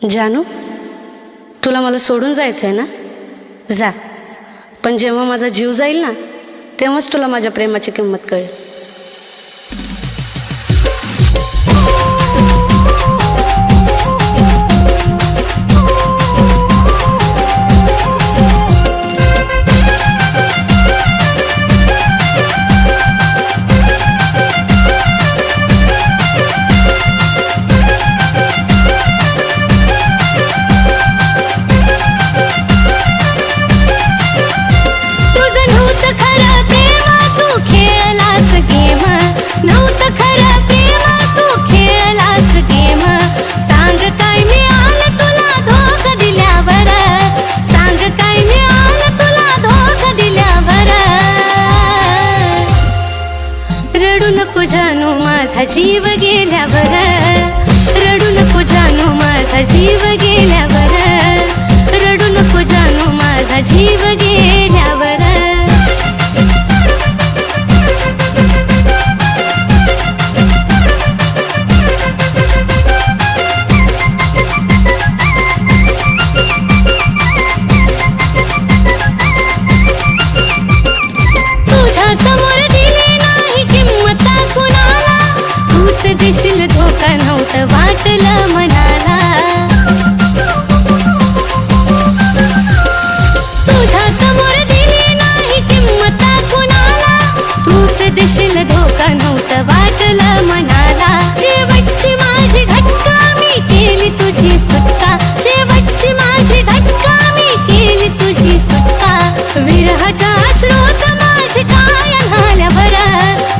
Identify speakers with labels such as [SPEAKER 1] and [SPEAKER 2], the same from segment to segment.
[SPEAKER 1] जानू, तुला मला सोडून जायचं आहे ना? जा, पण जेव्हा माझा जीव जाईल ना, तेव्हाच तुला माझ्या प्रेमाची किंमत कळेल.
[SPEAKER 2] जानू माझा जीव गेल्यावर, रडू नको जानू माझा जीव गेल्यावर, रडू नको जानू माझा जीव गेल्यावर. तुझ्या समोर दिली नाही किंमत कुणाला, तूच देशील धोका नव्हतं वाटलं मनाला. तुझ्या समोर दिली नाही किंमत कुणाला, तूच देशील धोका नव्हतं वाटलं मनाला. शेवटची माझी घटका मी केली तुझी सुटका, शेवटची माझी घटका मी केली तुझी सुटका. विरहाच्या अश्रूत माझी काय न्हाल्यावर,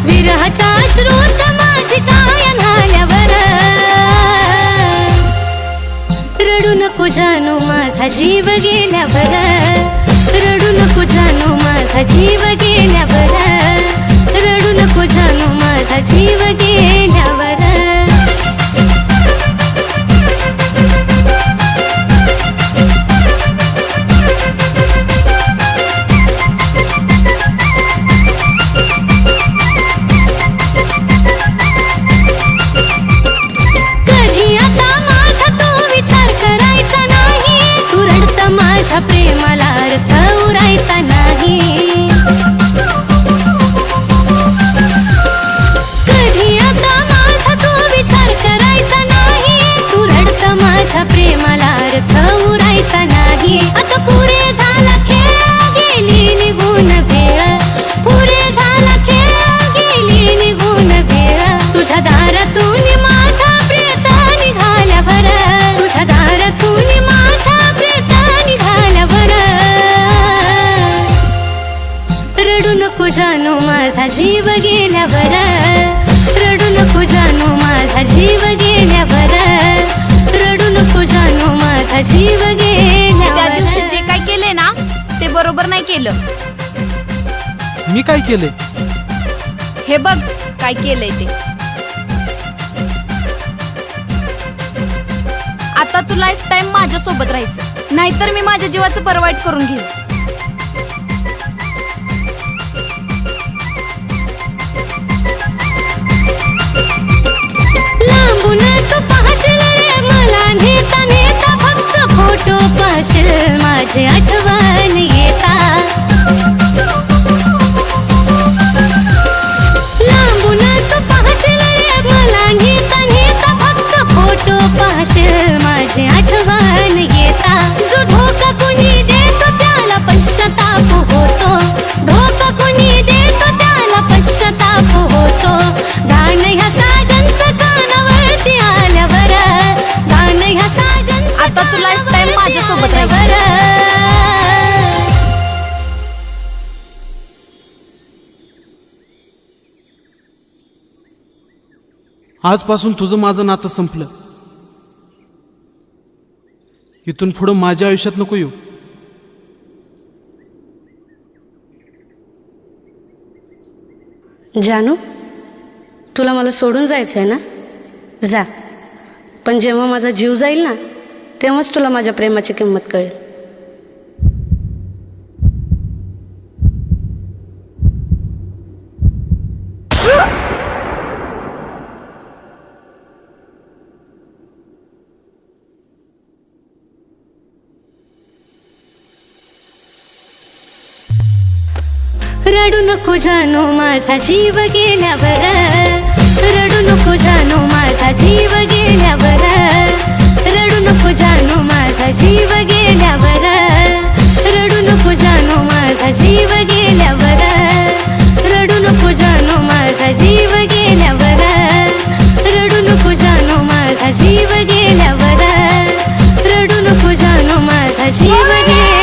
[SPEAKER 2] विरहाच्या अश्रूत माझी काय न्हाल्यावर. रडू नको जानू माझा जीव गेल्यावर, रडू नको जानू माझा जीव गेल्यावर, रडू नको जानू माझा जीव गेल्यावर. माझ्या प्रेमाला अर्थ उरायचा नाही. कधी आता माझा तू विचार करायचा नाही, तू रडत माझ्या प्रेमाला अर्थ उरायचा नाही. आता पुरे झाला खेळ गेली निघून वेळ, पुरे झाला खेळ गेली निघून वेळ. तुझ्या दारातून माझा प्रेत निघाल्यावर, तुझ्या दारातून माझा प्रेत निघाल्यावर. रडू नको जानू माझा जीव गेल्यावर, रडू नको जानू माझा जीव गेल्यावर, रडू नको जानू माझा जीव गेल्यावर.
[SPEAKER 3] त्या दिवशी जे काय केले ना ते बरोबर नाही केलं.
[SPEAKER 4] मी काय केले?
[SPEAKER 3] हे बघ काय केलंय ते. आता तू लाईफ टाइम माझ्या सोबत राहायचं, नाहीतर मी माझ्या जीवाचं बरं वाईट करून घेईन.
[SPEAKER 2] लांबून तू पाहशील रे मला नेता नेता, फक्त फोटो पाहशील माझी आठवण येता. लांबून तू पाहशील रे मला नेता नेता, फक्त फोटो पाहशील माझी आठवण येता. जो धोका कुणी देतो त्याला पश्चाताप होतो, धोका कुणी देतो त्याला पश्चाताप होतो. गाणं ह्या साजनचं कानावरती आल्यावर, गाणं ह्या साजनचं
[SPEAKER 3] आता तू लाईफ टाइम माझ्या सोबत राहायचं.
[SPEAKER 4] आजपासून तुझं माझं नातं संपलं. इथून पुढं माझ्या आयुष्यात नको येऊ.
[SPEAKER 1] जानू, तुला मला सोडून जायचं आहे ना? जा, पण जेव्हा माझा जीव जाईल ना, तेव्हाच तुला माझ्या प्रेमाची किंमत कळेल.
[SPEAKER 2] रडू नको जानू माझा जीव गेल्यावर, रडू नको जानू माझा जीव गेल्यावर, रडू नको जानू माझा जीव गेल्यावर, रडू नको जानू माझा जीव गेल्यावर, रडू नको जानू माझा जीव गेल्यावर, रडू नको जानू माझा जीव गेल्यावर, रडू नको जानू माझा जीव गेल्यावर.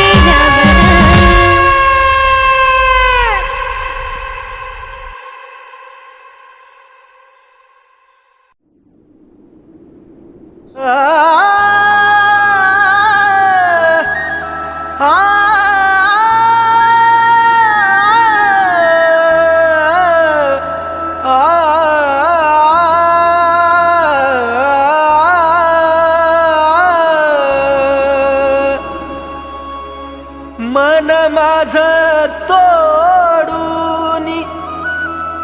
[SPEAKER 5] मन माझ तोडून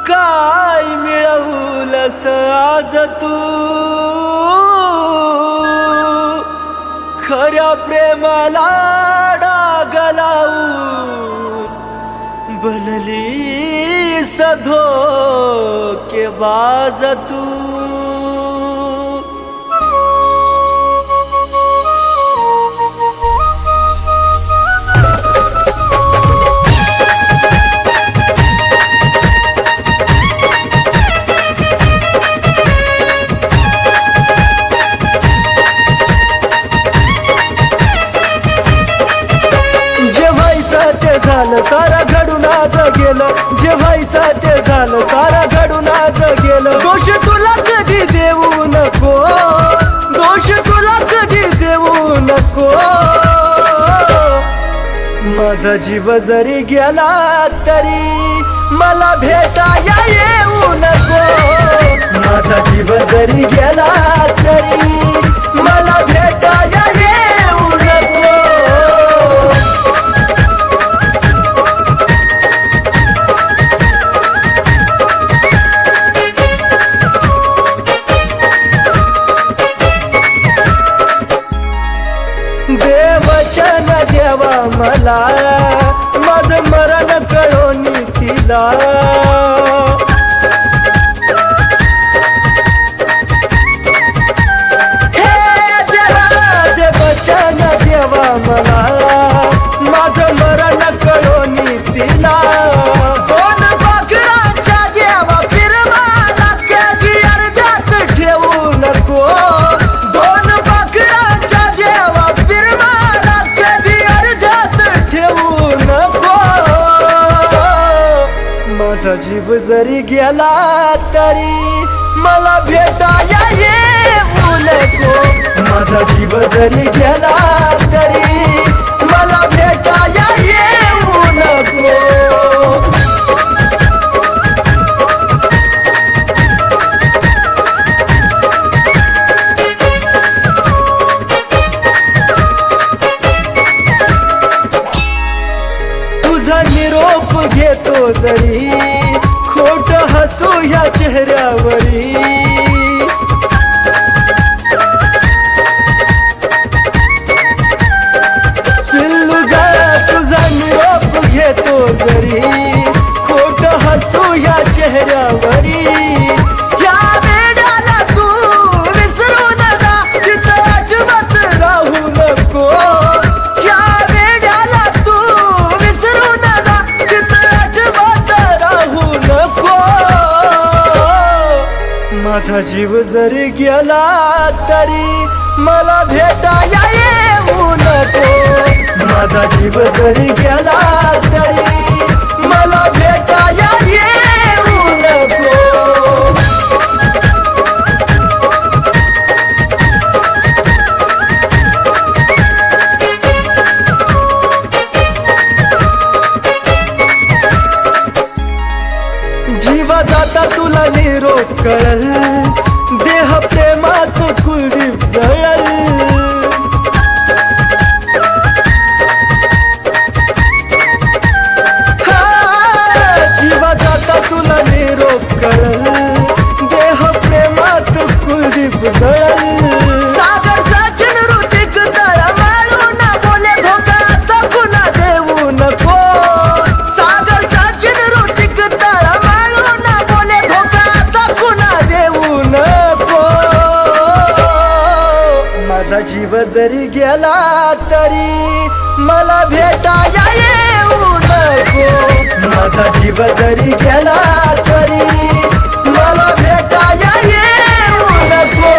[SPEAKER 5] काय मिळवलंस आज तू, खऱ्या प्रेमाला डाग लावून बनलीस धोकेबाज तू. झालं सारा घडून आज गेलं, जे व्हायचं ते झालं सारा घडून आज गेलं. दोष तुला कधी देऊ नको, दोष तुला कधी देऊ नको. माझा जीव जरी गेला तरी मला भेटाया येऊ नको. माझा जीव जरी गेला तरी मला भेटाया येऊ नको. देवचन देवा मला माझं मरण कळोन तिला. हे देवा देवचन देवा मला माझं मरण कळोन तिला. दोन पाखरांच्या देवा फिरवाला कधी अर्ध्यात ठेवू नको. दोन पाखरांच्या देवा फिरवाला कधी अर्ध्यात ठेवू नको. माझा जीव जरी गेला तरी मला भेटाया येऊ नको. माझा जीव जरी गेला तरी मला भेटाया येऊ नको. तुझा निरोप घेतो जरी खोट हसू या चेहऱ्यावरी. पिल्लुगा तुझा निरोप घेतो जरी खोट हसू या चेहऱ्यावरी. या वेड्याला तू विसरून जा तिथं अजिबात राहू नको. या वेड्याला तू विसरून जा तिथं अजिबात राहू नको. माझा जीव जरी गेला तरी मला भेटाया येऊ नको. माझा जीव जरी गेला तरी मला भेटाया येऊ नको. जीवा जाता तुला निरोप कळल, देह प्रेमात कुलदीप जळल. माझा जीव जरी गेला तरी मला भेटाया येऊ नको, माझा जीव जरी गेला तरी मला भेटाया येऊ नको.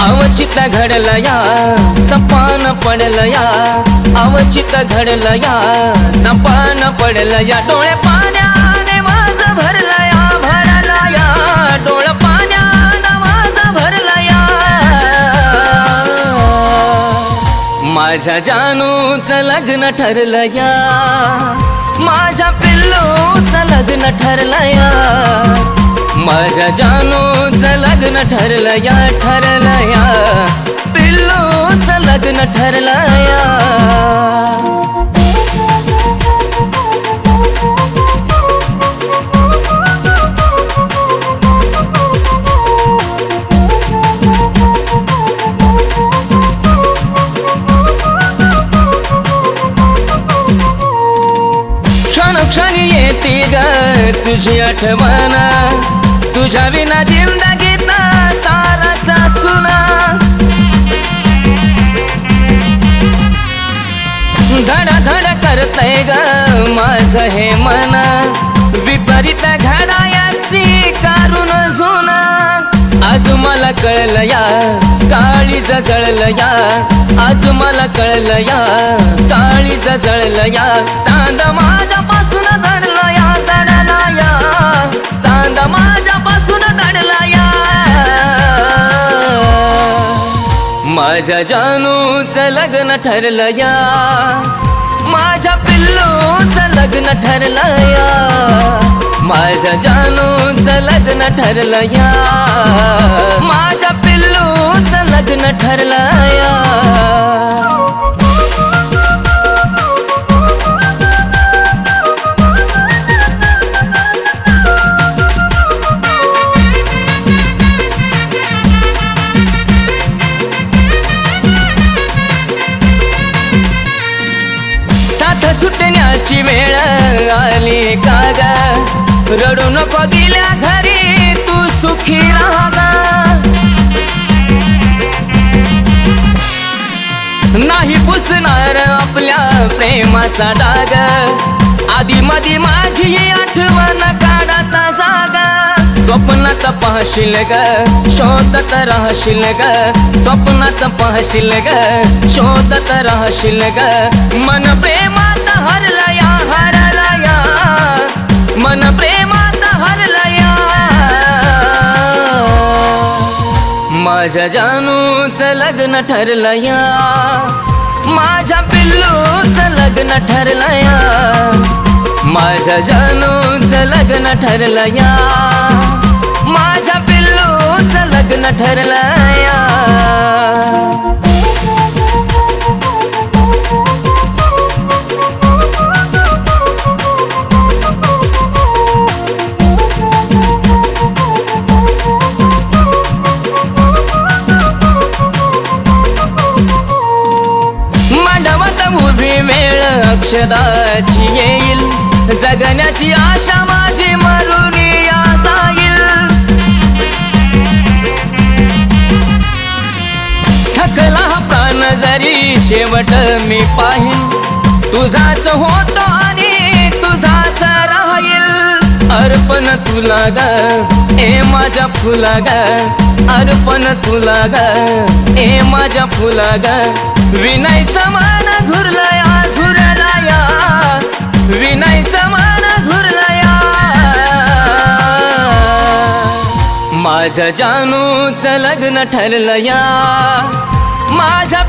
[SPEAKER 6] अवचित घडलं या सपान पडलं या, अवचित घडलं या सपान पडलं या. डोळे पाण्याने माझं भरलं या, भरलं या डोळं पाण्यानं माझं भरलं या. माझ्या जानूचं लग्न ठरलं या, माझ्या पिल्लूचं लग्न ठरलं या. माझ्या जानूचं लग्न ठरलं या, ठरलं या. पिल्लूचं लग्न ठरलं या. क्षणक्षणी येते ग तुझी आठवण, तुझ्या विना जिंदगीत साराचा सुना. धडधड करतय ग माझं हे मन, विपरीत घडायाची कारून जुना. आज मला कळलं या काळीज जळलं या, आज मला कळलं या काळीज जळलं या. चांद माझ्यापासून दडला या, दडला या. चांद माझ्यापासून दडला या. माझ्या जानूचं लग्न ठरलं या, माझ्या पिल्लूचं लग्न ठरलं या. माझ्या जानूचं लग्न ठरलं या, माझ्या पिल्लूचं लग्न ठरलं या. सुटण्याची वेळ आली का ग, रडू नको गेल्या घरी तू सुखी राहा. नाही पुसणार आपल्या प्रेमाचा डाग, आधी मधी माझी आठवण काढत जागा. स्वप्नात पाहशील ग शोधत राहशील ग, स्वप्नात पाहशील ग शोधत राहशील ग. मन प्रेमात हरला या, हरला या. मन प्रेमात हरला या. माझ्या जानूचं लग्न ठरलं या, माझ्या पिल्लूचं लग्न ठरलं या. माझ्या जानूचं लग्न ठरलं या, माझ्या पिल्लूचं लग्न ठरलं या. मंडपात उभी वेळ अक्षदाची येईल, जगण्याची आशा माझी मरून जाईल. थकला प्राण जरी शेवट मी पाहिन, तुझाच होतो आणि तुझाच राहील. अर्पण तुला ग ए माझ्या फुला ग, अर्पण तुला ग ए माझ्या फुला ग. विनायचं मन झुरलं या, झुरला या. विनायचं मन झुरलं या. माझ्या जानूचं लग्न ठरलं या, माझ्या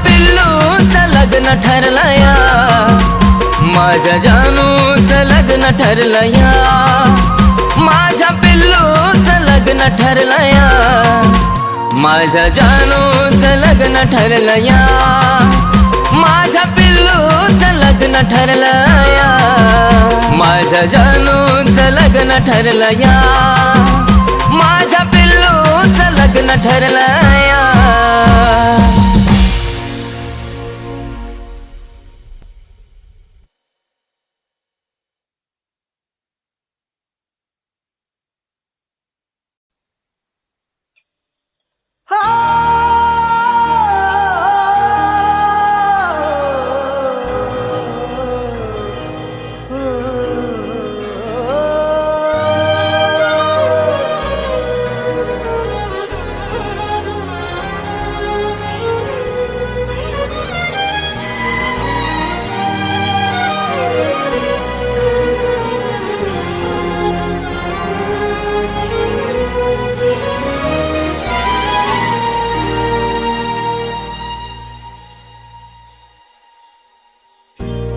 [SPEAKER 6] लग्न ठरलं या माझ्या जानूचं लग्न ठरलं या माझ्या पिल्लूचं लग्न ठरलं या माझ्या जानूचं लग्न ठरलं या माझ्या पिल्लूचं लग्न ठरलं या माझ्या जानूचं लग्न ठरलं या माझ्या पिल्लूचं लग्न ठरलं या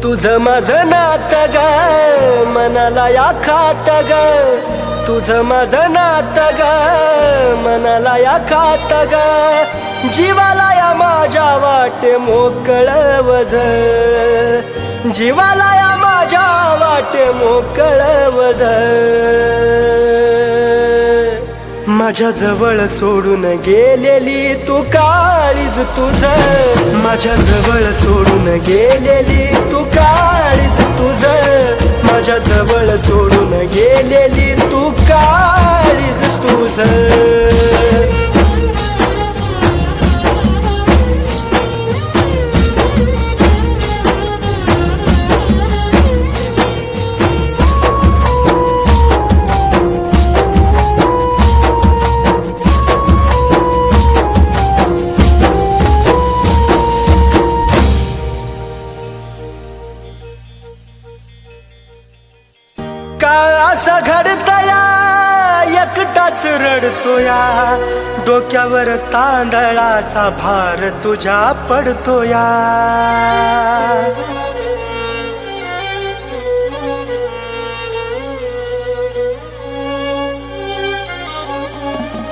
[SPEAKER 5] तुझं माझं नातं ग मनाला या खात ग तुझं माझं नातं ग मनाला या खात ग जीवाला या माझ्या वाटे मोकळं वझ जीवाला या माझ्या वाटे मोकळं वझ माझ्या जवळ सोडून गेलेली तू काळीज तुझं माझ्या जवळ सोडून गेलेली तू काळीज तुझं माझ्या जवळ सोडून गेलेली तू काळीज तुझं असं घडतया एकटाच रडतोया डोक्यावर तांदळाचा भार तुझ्या पडतोया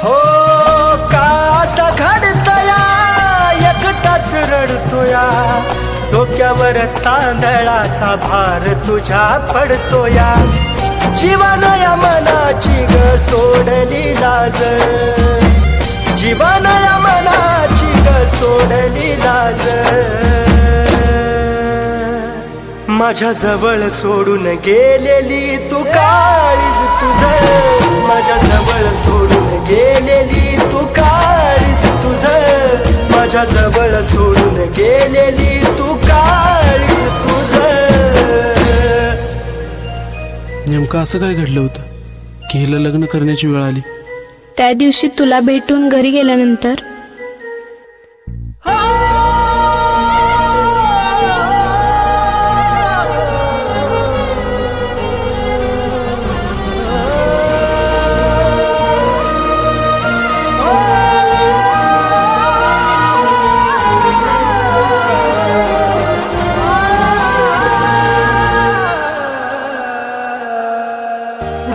[SPEAKER 5] हो का असं घडतया एकटाच रडतोया डोक्यावर तांदळाचा भार तुझ्या पडतोया जीवानं या मनाची ग सोडली लाज जीवानं या मनाची ग सोडली लाज माझ्या जवळ सोडून गेलेली तू काळीज तुझं माझ्या जवळ सोडून गेलेली तू काळीज तुझं माझ्या जवळ सोडून गेलेली तू काळीज तुझं
[SPEAKER 4] नेमकं असं काय घडलं होतं की हिला लग्न करण्याची वेळ आली
[SPEAKER 7] त्या दिवशी तुला भेटून घरी गेल्यानंतर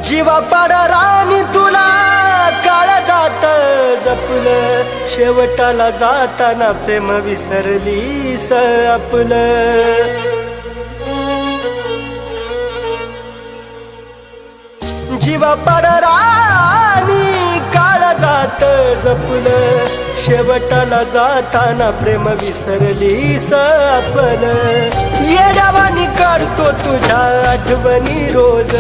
[SPEAKER 5] जीवा पाड राणी तुला काळ जात जपलं शेवटाला जाताना प्रेम विसरलीस आपलं जीवा पाड राणी काळ जात जपलं शेवटाला जाताना प्रेम विसरलीस आपलं येड्यावानी काढतो तुझ्या आठवणी रोज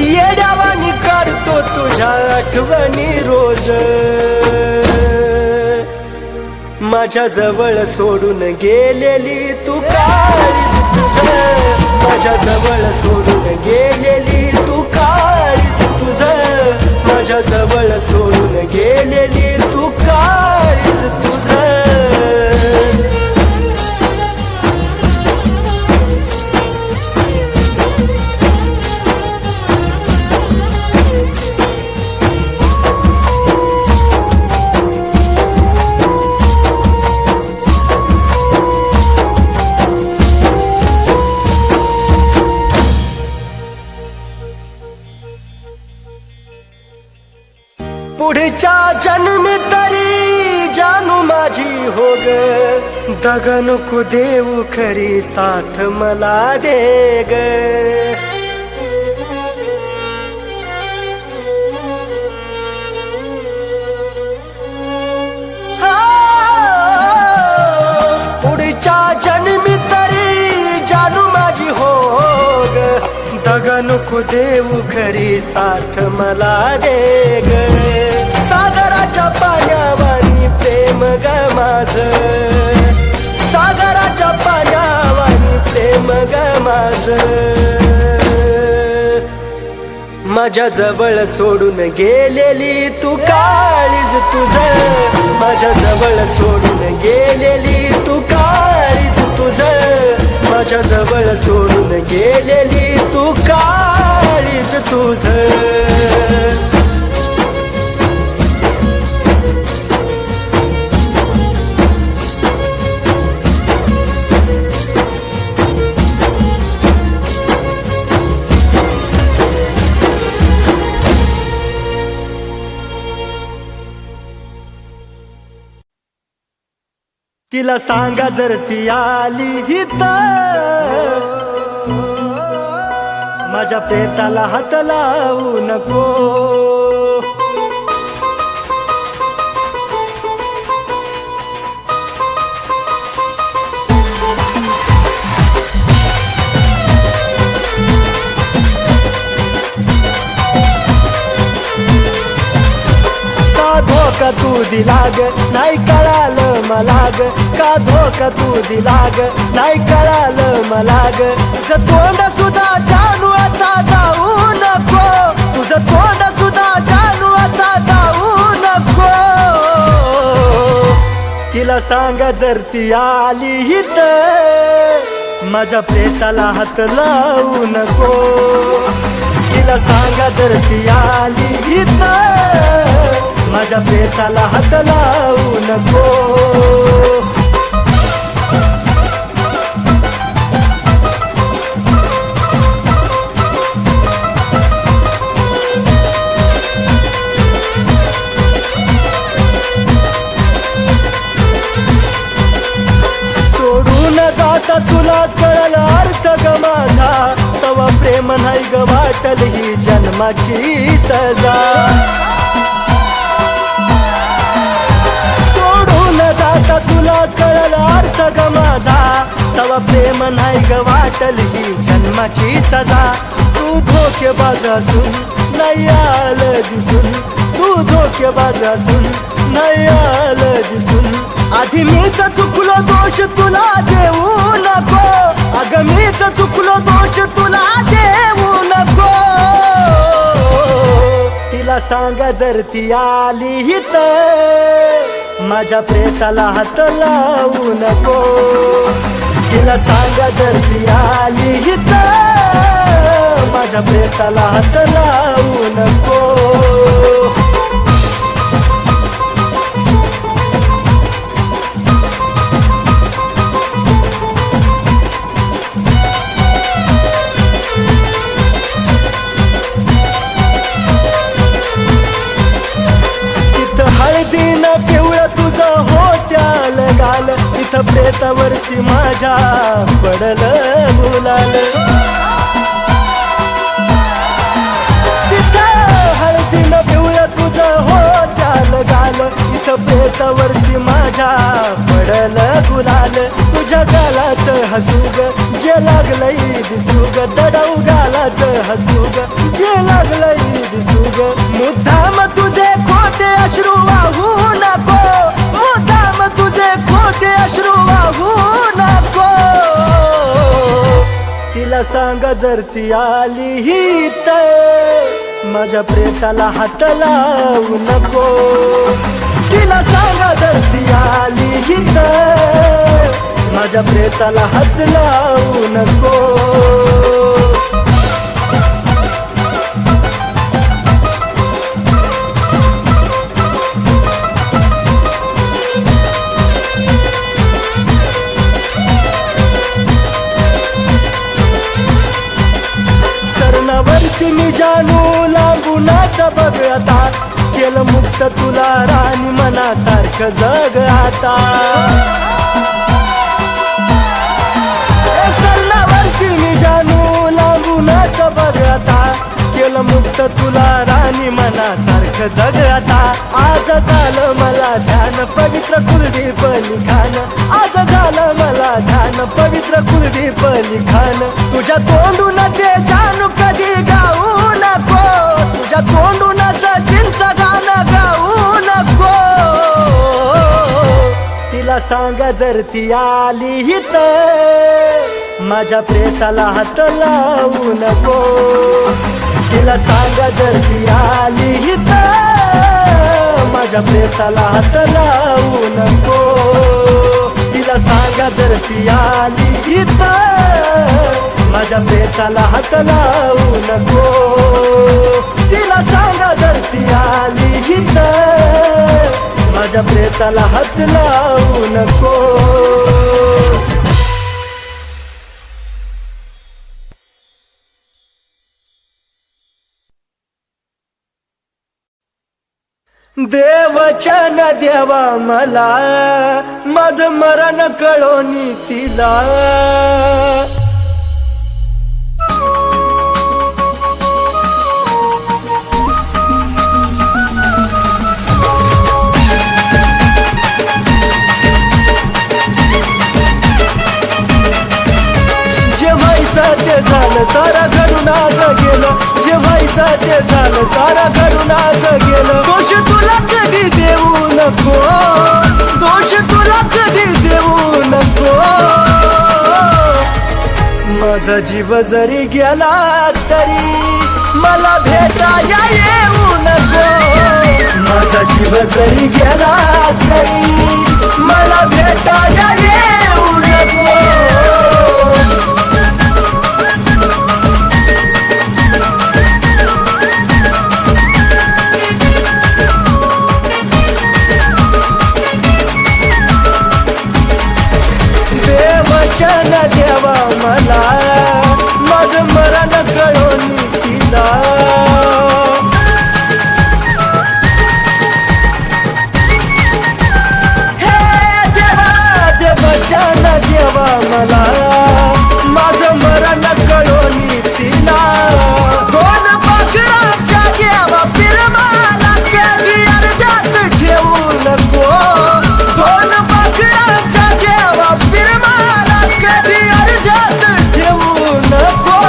[SPEAKER 5] येड्यावानी काढतो तुझ्या आठवणी रोज माझ्या जवळ सोडून गेलेली तू काळीज तुझं माझ्या जवळ सोडून गेलेली तू काळीज तुझं माझ्या जवळ सोडून गेलेली तू काळीज तुझं दग नको देऊ खरी साथ मला दे ग पुढच्या जन्मी तरी जानू माझी हो ग दग नको देऊ खरी साथ मला दे ग सागराच्या पाण्यावानी प्रेम ग माझं सागराच्या पाण्यावानी प्रेम ग माझं माझ्या जवळ सोडून गेलेली तू काळीज तुझं माझ्या जवळ सोडून गेलेली तू काळीज तुझं माझ्या जवळ सोडून गेलेली तू काळीज तुझं तिला सांगा जर ती आली इथं माझ्या प्रेताला हात लावू नको धोका तू दिला ग नाही कळालं मला ग का धोका तू दिला ग नाही कळालं मला ग तुझं तोंड सुद्धा जानू आता जाऊ नको तुझं तोंड सुद्धा जानू आता जाऊ नको तिला सांगा जर ती आली इथं माझ्या प्रेताला हात लावू नको तिला सांगा जर ती आली इथं माझ्या प्रेताला हात लावू नको सोडून जाता तुला कळलं अर्थ ग माझा तवा प्रेम नाही ग वाटल ही जन्माची सजा आता तुला कळलं अर्थ ग माझा तवा प्रेम नाही ग वाटल ही जन्माची सजा तू धोकेबाज असून नाही आलं दिसून तू धोकेबाज असून नाही आलं दिसून आधी मीच चुकलो दोष तुला देऊ नको अगं मीच चुकलो दोष तुला देऊ नको तिला सांगा जर ती आली इथं माझ्या प्रेताला हात लावू नको तिला सांगा जर ती आली इथं माझ्या प्रेताला हात लावू नको पिवळं तुझं होत्याल गाल इथं प्रेतावरती माझ्या पडलं गुलाल तिथं हळदीनं पिवळं तुझं होत्याल गाल इथं प्रेतावरती माझ्या पडलं गुलाल तुझ्या गालाचं हसूग जे लागलंय दिसूग दडऊ गालाचं हसूग जे लागलंय दिसूग मुद्दाम तुझे खोटे अश्रू वाहू नको मुद्दाम तुझे खोटे अश्रू वाहू नको तिला सांगा जर ती आली इथं माझ्या प्रेताला हात लावू नको तिला सांगा जर ती आली इथं माझ्या प्रेताला हात लावू नको सरणावरती मी जानू लांबूनाचा बघ आता केलं मुक्त तुला राणी मनासारखं जग आता जग आता आज झालं मला ध्यान पवित्र कुलदीप लिखाण आज झालं मला ध्यान पवित्र कुलदीप लिखाण तुझ्या तोंडून ते जानू कधी गाऊ नको तुझ्या तोंडून सचिनचं गाणं गाऊ नको तिला सांगा जर ती आली तर माझ्या प्रेताला हात लावू नको तिला सांगा जर ती आली तर माझ्या प्रेताला हात लावू नको तिला सांगा जर ती आली तर माझ्या प्रेताला हात लावू नको तिला सांगा जर ती आली तर माझ्या प्रेताला हात लावू नको देवचन देवा मला माझं मरण कळोनी तिला जे व्हायचं ते झालं सारा घडून आज गेलं जे व्हायचं ते झालं सारा घडून आज गेलं दोष तुला कधी देऊ नको दोष तुला कधी देऊ नको माझा जीव जरी गेला तरी मला भेटाया येऊ नको माझा जीव जरी गेला तरी मला भेटाया येऊ नको देवचन देवा मला माझं मरण कळोनी तिला हे देवा देवचन देवा मला माझं मरण कळोनी तिला दोन पाखरांच्या देवा फिरमाला कधी अर्ध्यात ठेवू नको दोन पाखरांच्या देवा फिरमाला कधी अर्ध्यात ठेवू नको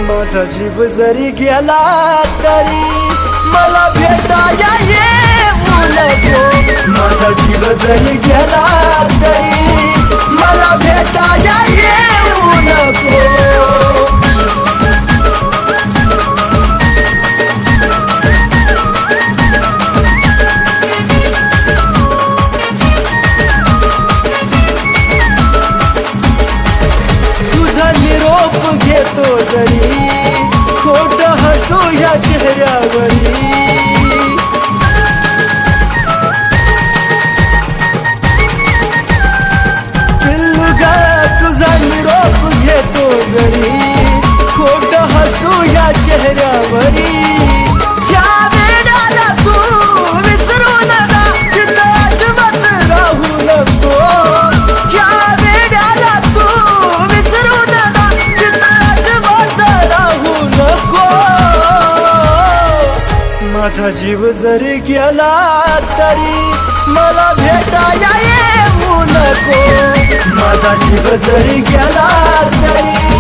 [SPEAKER 5] माझा जीव जरी गेला तरी मला भेटाया येऊ नको माझा जीव जरी गेला तरी मला भेटाया येऊ नको तुझा निरोप घेतो जरी खोट हसू या चेहऱ्यावरी पिल्लुगा तुझा निरोप घेतो जरी खोट हसू या चेहऱ्यावरी या वेळाला तू विसरू नका तिथं अजिबात राहू नको या वेळाला तू विसरू नका तिथं अजिबात राहू नको माझा जीव जरी गेला तरी मला भेटाया येऊ नको माझा जीव जरी गेला तरी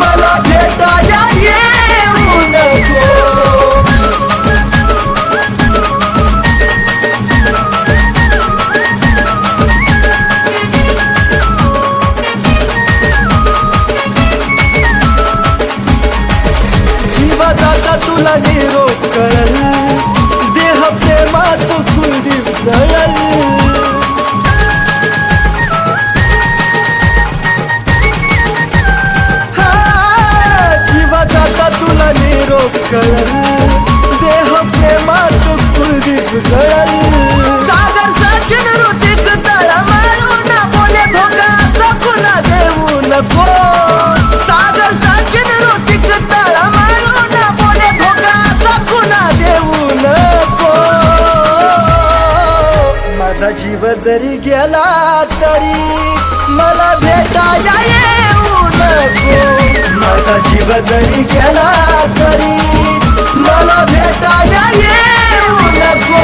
[SPEAKER 5] मला भेटाया येऊ नको जीवा जाता तुला निरोप कळल देह प्रेमात कुलदीप जळल जीवा जाता तुला निरोप कळल देह प्रेमात कुलदीप जळल सागर सचिन ऋतिक तळ मारून बोले धोका असा पुन्हा देऊ नको सागर सचिन ऋतिक तळ मारून बोले धोका असा पुन्हा देऊ नको माझा जीव जरी गेला तरी मला भेटाया येऊ नको माझा जीव जरी गेला तरी मला भेटायला येऊ नको.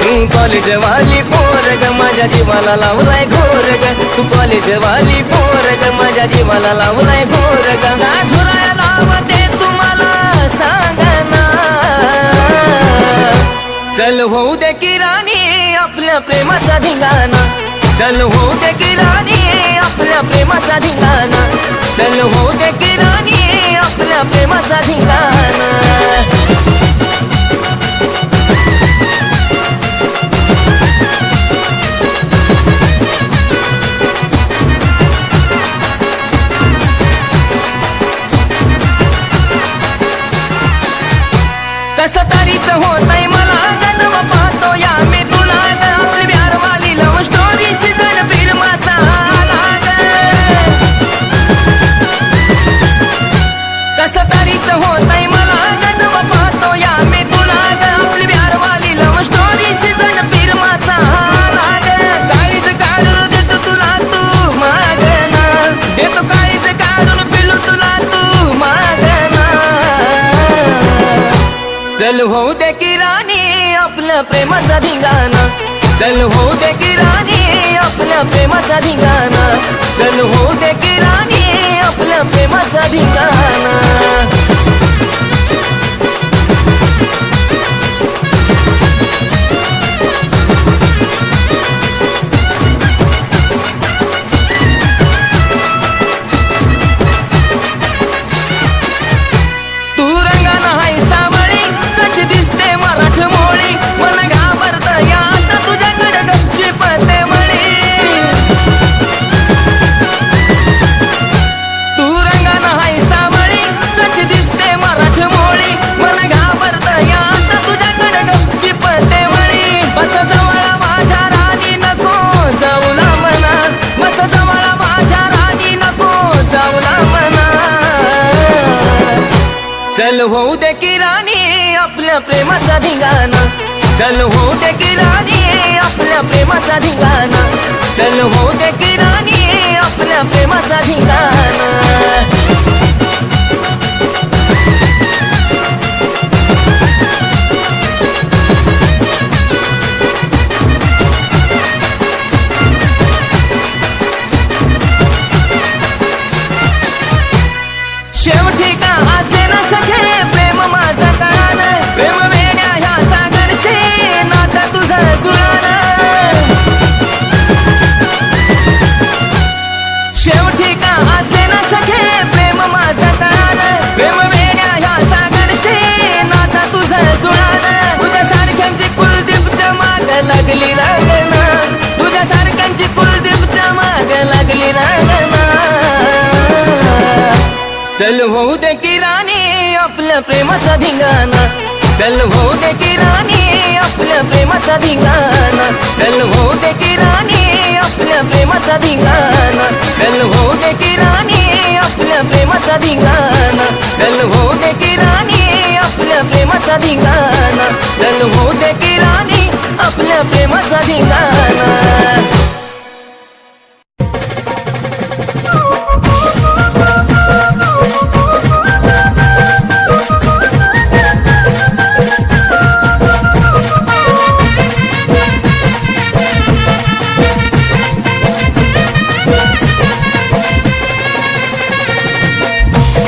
[SPEAKER 6] तू कॉलेज वाली पोर ग माझ्या जीवाला लावलाय घोर ग. तू कॉलेज वाली पोर ग माझ्या जीवाला लावलाय घोर ग. झुराया लावते तुम्हाला सांगना. चल होऊ दे की राणी आपल्या प्रेमाचा धिंगाणा. चल होऊ दे की राणी आपल्या प्रेमाचा धिंगाणा. चल होऊ दे की राणी आपल्या प्रेमाचा धिंगाणा. कस तरीच होतय मला गजब पाहतो या मी तुला. आपली बिहारवाली लव्ह स्टोरी सीझन फिल्माचा लाग. कस तरीच होतय मला गजब पाहतो या मी तुला. आपली बिहारवाली लव्ह स्टोरी सीझन फिल्माचा लाग. काळीज काढून देतो तुला तू मागना. देतो काळीज काढून पिलू तुला तू मागना. चल होऊ दे की राणी आपल्या प्रेमाचा धिंगाणा. चल होऊ दे की राणी आपल्या प्रेमाचा धिंगाणा. चल होऊ दे की राणी आपल्या प्रेमाचा धिंगाणा. तू रंगाना हाय सावळी कशी दिसते मराठ मोळी. मन घाबरत यात तुझ्याकडे गच्ची पते मळी. तू रंगाना हाय सावळी कशी दिसते मराठ मोळी. मन घाबरत यात तुझ्याकडे गच्ची पते मळी. बस जवळ माझ्या राणी नको जाऊला मना. बस जवळ माझ्या राणी नको जाऊला मना. चल होऊ दे की राणी आपल्या प्रेमाचा धिंगाणा. चल होऊ दे की राणी आपल्या प्रेमाचा धिंगाणा. चल होऊ दे की राणी आपल्या प्रेमाचा धिंगाणा. शेवटी का असे ना सखे प्रेम माझा कळान. प्रेम वेड्या ह्या सागरशी नाता तुझं जुळान. शेवटी का असे ना सखे प्रेम माझा कळान. प्रेम वेड्या ह्या सागरशी नाता तुझं जुळान. तुझ्या सारख्यांची कुलदीपच्या माग लागली रागना. तुझ्या सारख्यांची कुलदीपच्या माग लागली रागना. चल होऊ दे की राणी आपल्या प्रेमाचा धिंगाणा. चल होऊ दे की राणी आपल्या प्रेमाचा धिंगाणा. चल होऊ दे की राणी आपल्या प्रेमाचा धिंगाणा. चल होऊ दे की राणी आपल्या प्रेमाचा धिंगाणा. चल होऊ दे की राणी आपल्या प्रेमाचा धिंगाणा. चल होऊ दे की राणी आपल्या प्रेमाचा धिंगाणा.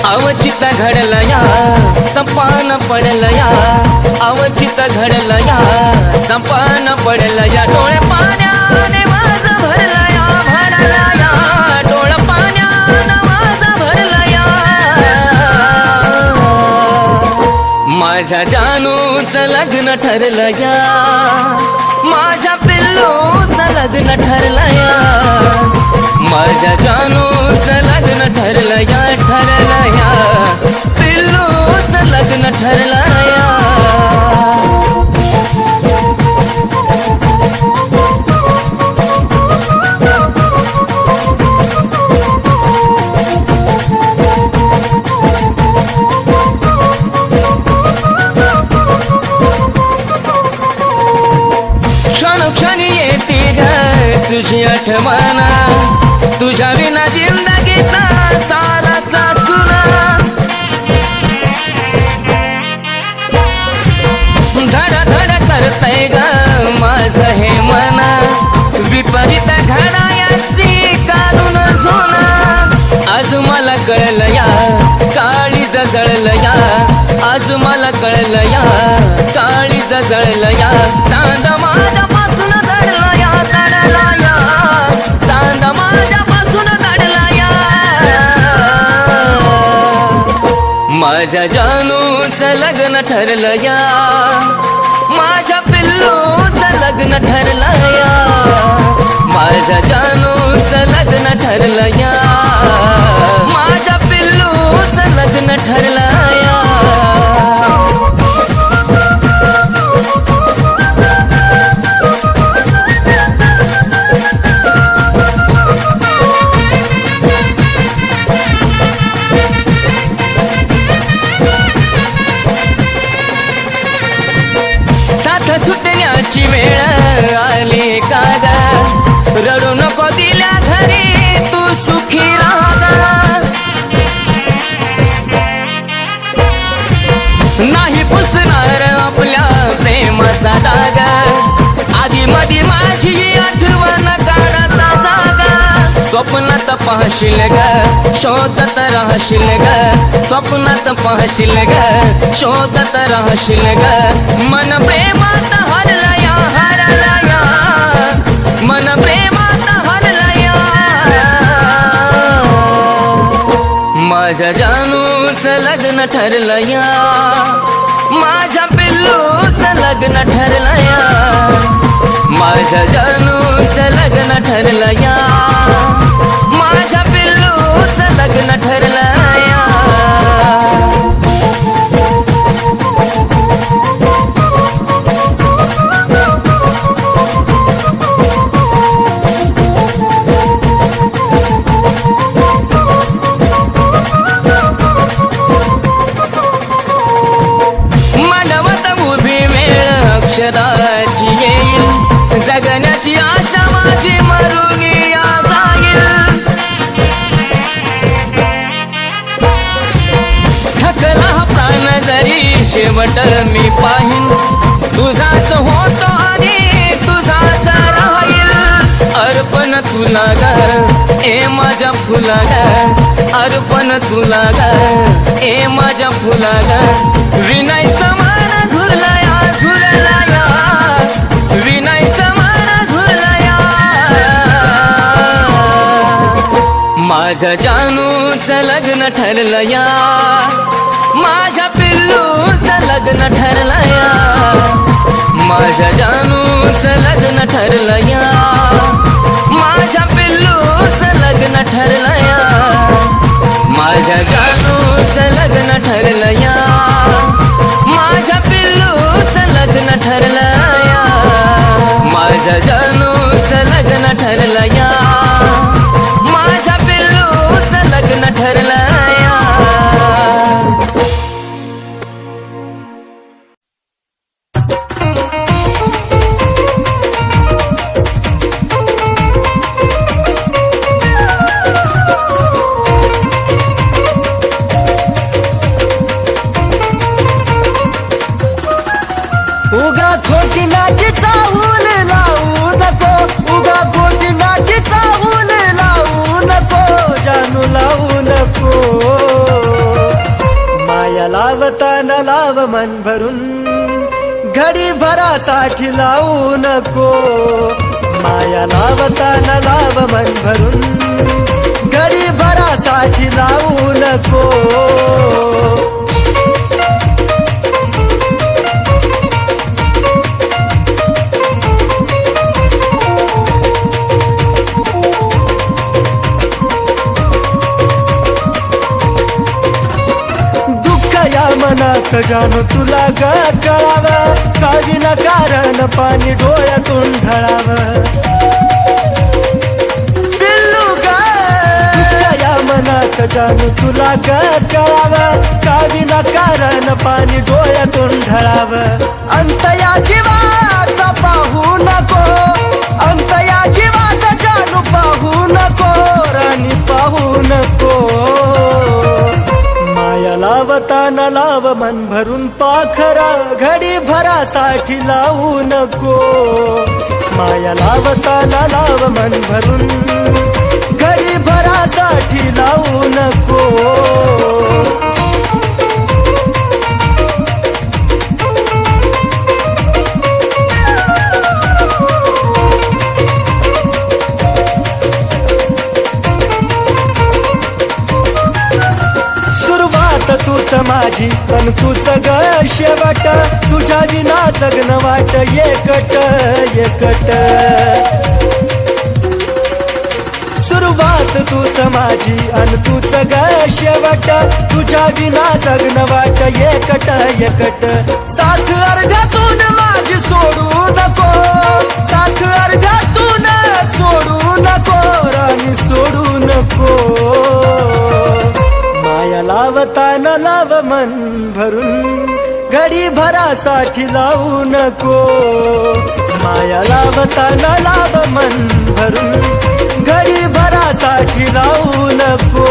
[SPEAKER 6] अवचित घडलं या संपान पडलं या. अवचित घडलं या संपान पडलं या. डोळे पाण्याने माझं भरलं या. भरलं या डोळं पाण्यानं माझं भरलं या. माझ्या जानूचं लग्न ठरलं या. माझ्या पिल्लूचं लग्न ठरलं या. माझ्या जानूचं लग्न ठरलं या. ठरलं या. लग्न ठरलं या क्षणोक्षणी येते ग तुझी आठवण तुझ्या विना जिंदगीचा साराचा सुना धड धड करतय ग माझं हे मन विपरीत घडायाची काढून झोना आज मला कळलं या काळी जळलं या आज मला कळलं या काळी जळलं या चांद माझ्यापासून दडला या दडला या चांद माझ्यापासून दडला या माझ्या जानूचं लग्न ठरलं या माझ्या पिल्लूचं लग्न ठरलं या माझ्या जानूचं लग्न ठरलं या माझ्या पिल्लूचं लग्न ठरलं या सुटण्याची वेळ आली का ग रडू नको दिल्या घरी तू सुखी राहा नाही पुसणार आपल्या प्रेमाचा डाग आधी मधी माझी आठवण काढता जागा स्वप्नात पाहशील ग शोधत राहशील ग स्वप्नात पाहशील ग शोधत राहशील ग मन प्रेमात हरला या मन प्रेमात हरला या माझ्या जानूचं लग्न ठरलं या माझ्या पिल्लूचं लग्न ठरलं या माझ्या जानूचं लग्न ठरलं या माझ्या पिल्लूचं लग्न ठरलं या अक्षराची येईल जगण्याची आशा माझी मरुगी जाईल थकला प्राण जरी शेवट मी पाहिन तुझाच होतो आणि तुझाच राहील अर्पण तुला ग ए माझ्या फुला ग अर्पण तुला ग ए माझ्या फुला ग विनायचं मन झुरला झुरला या विनायचं मन झुरला या माझ्या जानूचं लग्न ठरलं या माझ्या पिल्लूचं लग्न ठरलं या माझ्या जानूचं लग्न ठरलं या माझ्या पिल्लूचं लग्न ठरलं या माझ्या जानूचं लग्न ठरलं या माझ्या पिल्लूचं लग्न ठरलं या माझ्या जानूचं लग्न ठरलं या माझ्या पिल्लूचं लग्न ठरलं या
[SPEAKER 5] उगा खोटी नाची चावून लावू नको उगा खोटी नाची चावून लावू नको जानू लावू नको माया लावताना लाव मन भरून घडी भरासाठी लावू नको माया लावताना लाव मन भरून घडी भरासाठी लावू नको मनात मनाचं जानू तुला ग कळावं, का विनाकारण पाणी डोळ्यातून ढळावं. पिल्लू ग या मनाचं जानू तुला ग कळावं, का विनाकारण पाणी डोळ्यातून ढळावं. अंत या जीवाचा पाहू नको, अंत या जीवाचा जानू पाहू नको, राणी पाहू नको. माया लावताना लाव मन भरून पाखरा, घडी भरासाठी लावू नको. माया लावताना लाव मन भरून, घडी भरासाठी लावू नको. तूच माझी पण तूच ग शेवट, तुझ्या विना जगन वाट एकट एकट. सुरुवात तूच माझी अन तूच ग शेवट, तुझ्या विना जगन वाट एकट एकट. साथ अर्ध्यातून माझी सोडू नको, साथ अर्ध्यातून सोडू नको, राणी सोडू नको. माया लावताना लाव मन भरून, घडी भरासाठी लावू नको. माया लावताना लाव मन भरून, घडी भरासाठी लावू नको.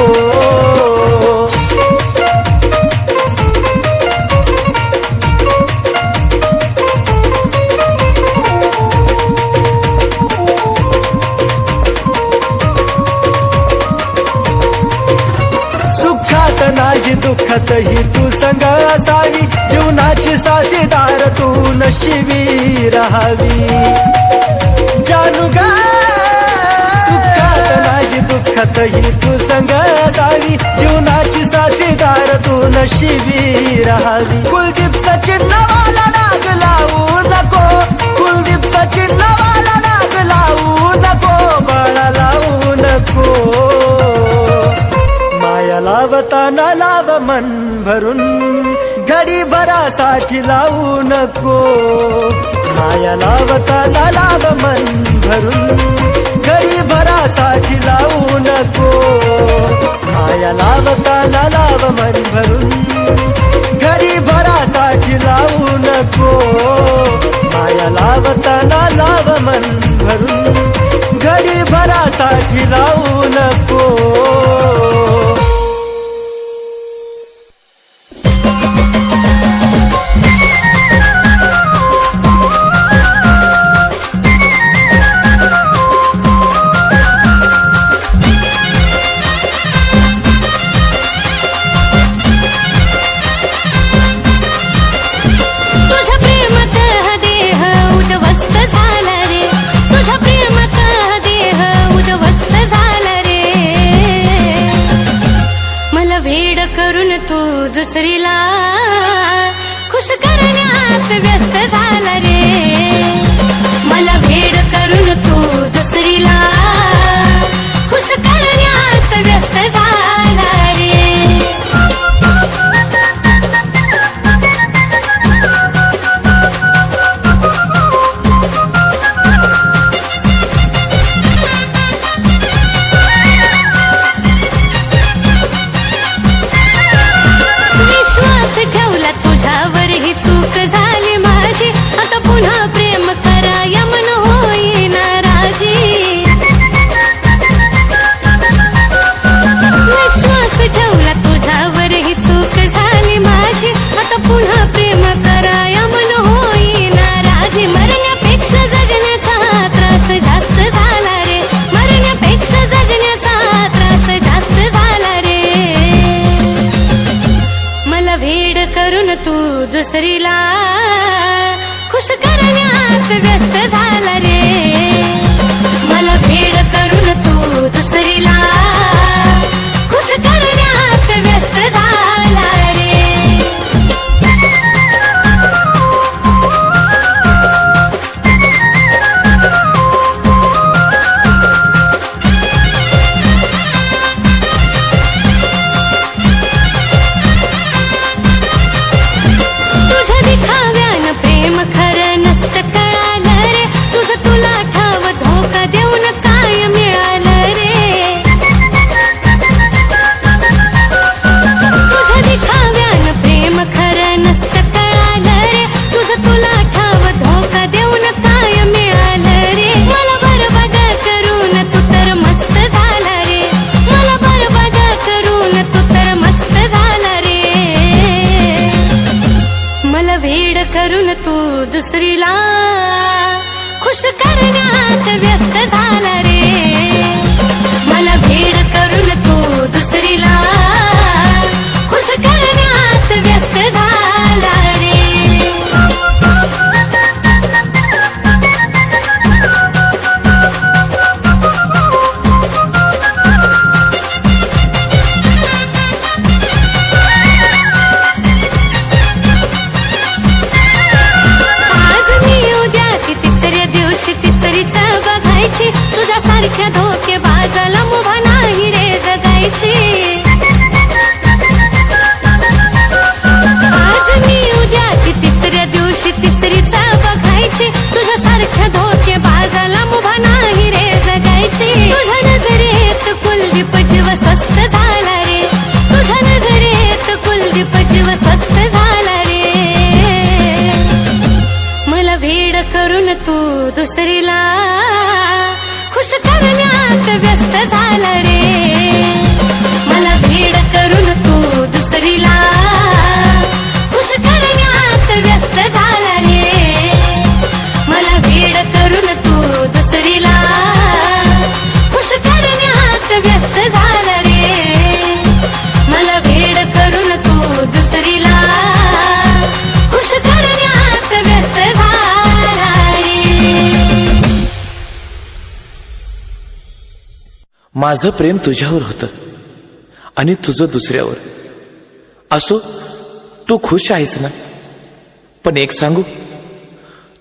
[SPEAKER 5] नाही दुःखात ही तू संग असावी, जीवनाची साथीदार तू नशिबी राहावी. जानू ग सुखात नाही दुःखात ही तू संग असावी, जीवनाची साथीदार तू नशिबी राहावी. कुलदीप सचिन नावाला नाग लावू नको, कुलदीप सचिन नावाला नाग लावू नको, बाळा लावू नको. माया लावताना लाव मन भरून, घडी भरासाठी लावू नको. माया लावताना लाव मन भरून, घडी भरासाठी लावू नको. माया लावताना लाव मन भरून, घडी भरासाठी लावू नको. माया लावताना लाव मन भरून, घडी भरासाठी लावू नको.
[SPEAKER 2] दुसरीला खुश करण्यात व्यस्त झाला रे. मला भेड करून तू दुसरीला खुश करण्यात व्यस्त झाला रे. ठेवला तुझ्यावर ही चूक झाली माझी, आता पुन्हा प्रेम करा यमन होई नाराजी. विश्वास ठेवला तुझ्यावर ही चूक झाली माझी, आता पुन्हा प्रेम करा यमन होई नाराजी. मरण्यापेक्षा जगण्याचा त्रास जास्त झाला रे, मरण्यापेक्षा जगण्याचा त्रास जास्त झाला रे. मला भेड करून तू दुसरीला खुश करण्यात व्यस्त झाला रे. मला भेड करून तू दुसरीला खुश करण्यात व्यस्त झाला रे. करण्यात व्यस्त झाला रे मला भेड करून तू दुसरीला खुश करण्यात व्यस्त झाला रे बघायची तुझ्या सारख्या धोके बाजाला मुभा नाही रे जगायची आज मी उद्या ती तिसऱ्या दिवशी तिसरीचा बघायची तुझ्या सारख्या धोके बाजाला मुभा नाही रे जगायची तुझ्या नजरेत कुलदीप जीव स्वस्त झाला रे तुझ्या नजरेत कुलदीप जीव स्वस्त झाला रे मला भेड करून तू दुसरीला खुश करण्यात व्यस्त झाला रे मला भेड करून तू दुसरीला खुश करण्यात व्यस्त झाला रे मला भेड करून तू दुसरीला खुश करण्यात व्यस्त झाला रे मला भेड करून तू दुसरीला खुश करण्यात व्यस्त झाला रे
[SPEAKER 5] माझं प्रेम तुझ्यावर होतं आणि तुझं दुसऱ्यावर असो तू खुश आहेस ना पण एक सांगू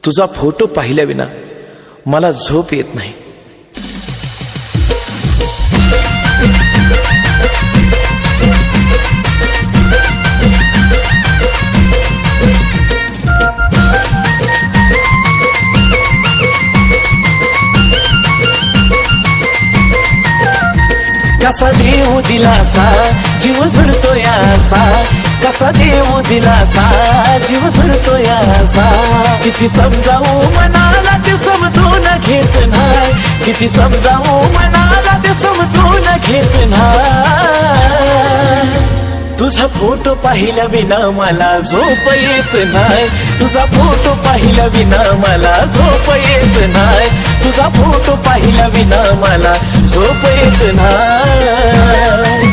[SPEAKER 5] तुझा फोटो पाहिल्या विना मला झोप येत नाही कसा देव दिलासा जीव झुरतो यासा कसा देव दिलासा जीव झुरतो यासा किती समजावू मनाला ते समजून घेत नाही किती समजावू मनाला ते समजून घेत नाही तुझा फोटो पाहिल्या विना मला झोप येत नाही तुझा फोटो पाहिल्या विना मला झोप येत नाही तुझा फोटो पाहिल्या विना मला झोप येत नाही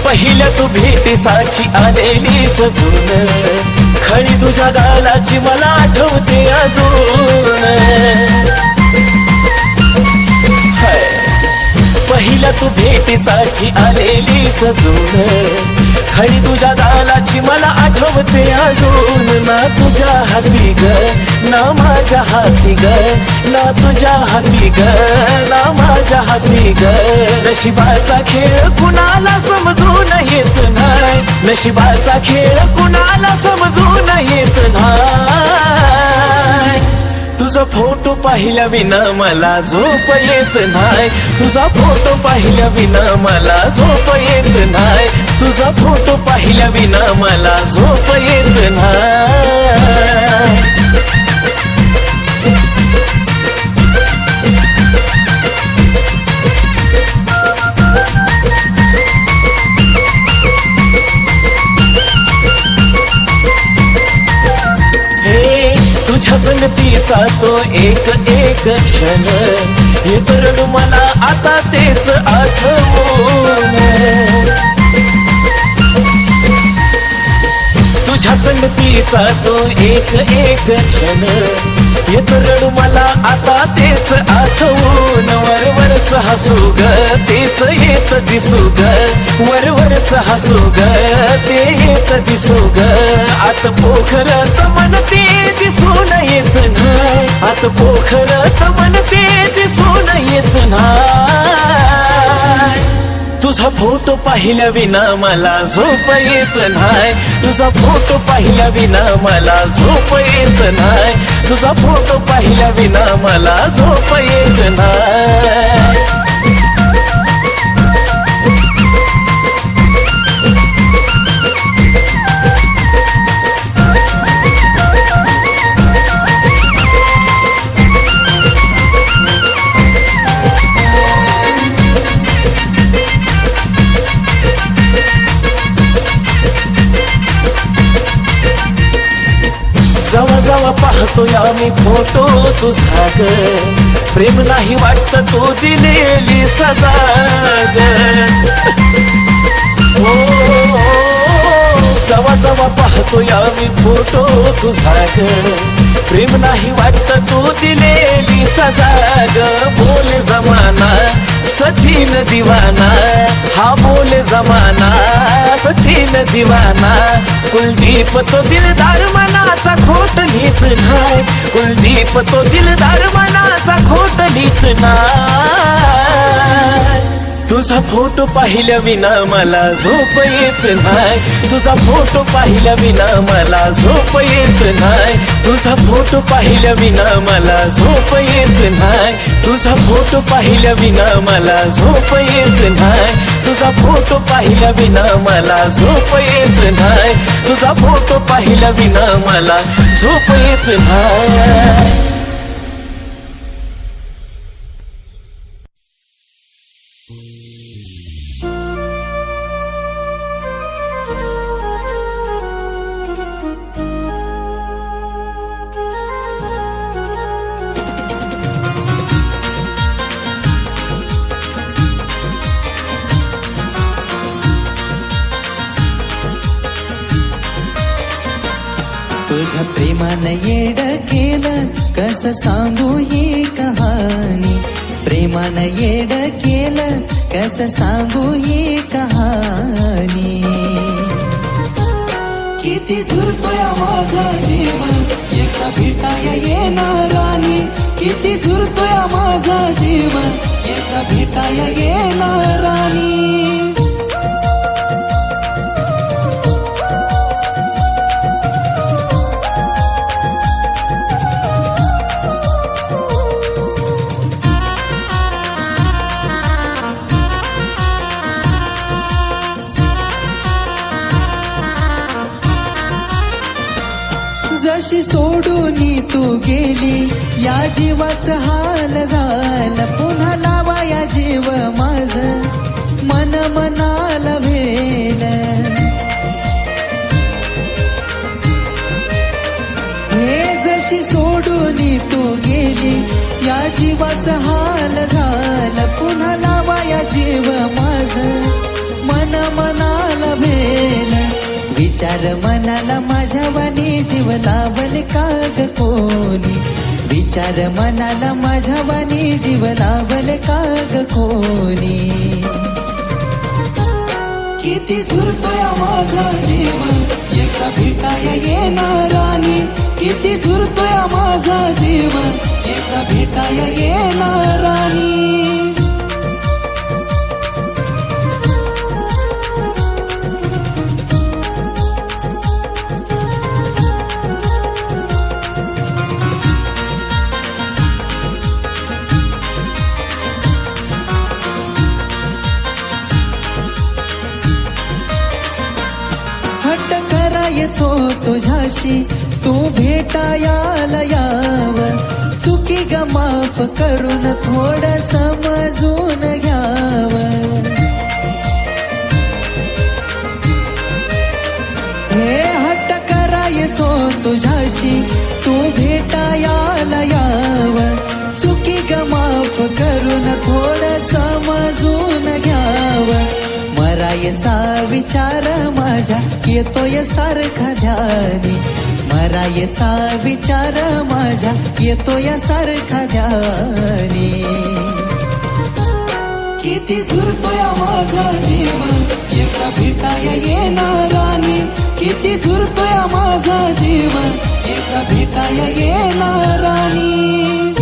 [SPEAKER 5] पहिल्या तू भेटीसाठी आलेली सजून खळी तुझ्या गालाची मला आठवते अजून पहिल्या तू भेटीसाठी आलेली सजून खळी तुझ्या गालाची मला आठवते अजून ना तुझ्या हाती ग ना माझ्या हाती ग ना तुझ्या हाती ग ना माझ्या हाती ग नशिबाचा खेळ कुणाला समजून येत नाही नशिबाचा खेळ कुणाला समजून येत नाही तुझा फोटो पाहिल्या विना मला झोप येत नाही तुझा फोटो पाहिल्या विना मला झोप येत नाही तुझा फोटो पाहिल्या विना मला झोप येत नाही तुझ्या संगतीचा तो एक एक क्षण येत रडू मला आता तेच आठवून तुझ्या संगतीचा तो एक एक क्षण येत रडू मला आता तेच आठवून वरवरच हसू ग तेच येत दिसू ग वरवरच हसू ग ते येत दिसू ग आत पोखरत मन ते दिसून येत नाही आत पोखरत मन ते दिसून येत नाही तुझा फोटो पाहिल्या विना मला झोप येत नाही तुझा फोटो पाहिल्या विना मला झोप येत नाही तुझा फोटो पाहिल्या विना मला झोप येत नाही पाहतोय आम्ही फोटो तुझा ग प्रेम नाही वाटत तू दिलेली सजा ग ओ जवा जवा पाहतोय आम्ही फोटो तुझा ग प्रेम नाही वाटत तू दिलेली सजा ग बोले जमाना सचिन दीवाना हा बोले जमाना सचिन दीवाना कुलदीप तो दिलदार मनाचा खोट लिहित नाही कुलदीप तो दिलदार मनाचा खोट लिहित नाही तुझा फोटो पाहिल्या विना मला झोप येत नाही तुझा फोटो पाहिल्या विना मला झोप येत नाही तुझा फोटो पाहिल्या विना मला झोप येत नाही तुझा फोटो पाहिल्या विना मला झोप येत नाही तुझा फोटो पाहिल्या विना मला झोप येत नाही तुझा फोटो पाहिल्या विना मला झोप येत नाही
[SPEAKER 8] तुझ्या प्रेमानं येड केलं कसं सांगू ही कहाणी प्रेमानं येड केलं कसं सांगू ही कहाणी किती झुरतोय माझा जीव एका भेटाया येणार राणी किती झुरतोय माझा जीव एका भेटाया येणार राणी जशी सोडून तू गेली या जीवाचं हाल झालं पुन्हा लावा या जीव माझ मन मनाला भेल हे जशी सोडून तू गेली या जीवाचं हाल झालं पुन्हा लावा या जीव माझ मन मनाला भेल विचार मनाला माझ्या वाणी जीव लावल काग कोणी विचार मनाला माझ्या वाणी जीव लावल काग कोणी किती झुरतोय माझा जीव एका भेटाया येणार राणी किती झुरतोय माझा जीव एका भेटाया येणार राणी तुझ्याशी तू भेटायाला याव चुकी ग माफ करून थोडं समजून घ्याव हे हट्ट करायचो तुझ्याशी तू भेटायाला याव चुकी ग माफ करून थोडं समजून घ्याव मरायचा विचार माझ्या येतोय सारखा ध्यानी मरायचा विचार माझ्या येतोय सारखा ध्यानी किती झुरतोय माझा जीव एका भेटाया येणार राणी किती झुरतोय माझा जीव एका भेटाया येणार राणी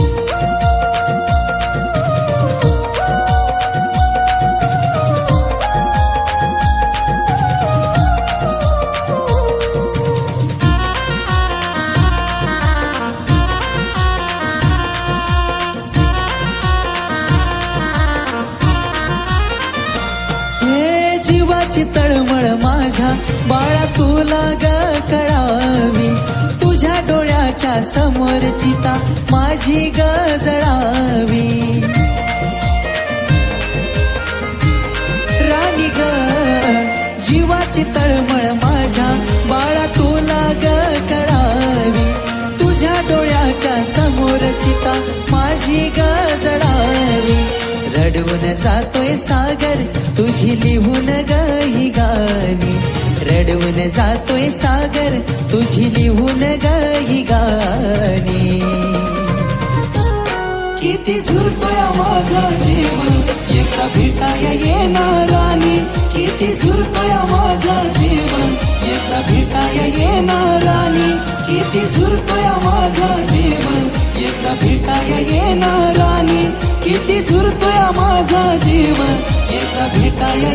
[SPEAKER 8] तळमळ माझ्या बाळा तुला ग कळावी तुझ्या डोळ्याच्या समोर चिता माझी ग जळावी राणी ग जीवाची तळमळ माझ्या बाळा तुला ग कळावी तुझ्या डोळ्याच्या समोर चिता माझी गजडावी रडवून जातोय सागर तुझी लिहून ही गाणी रडवून जातोय सागर तुझी लिहून ही गाणी किती झुरतोय माझा जीव एका भेटाया येणारानी किती झुरतोय माझा जीव एका भेटाया येणारानी किती झुरतोय माझा जीव एका भेटाया येणारानी किती झुरतोय माझा जीव एका भेटाया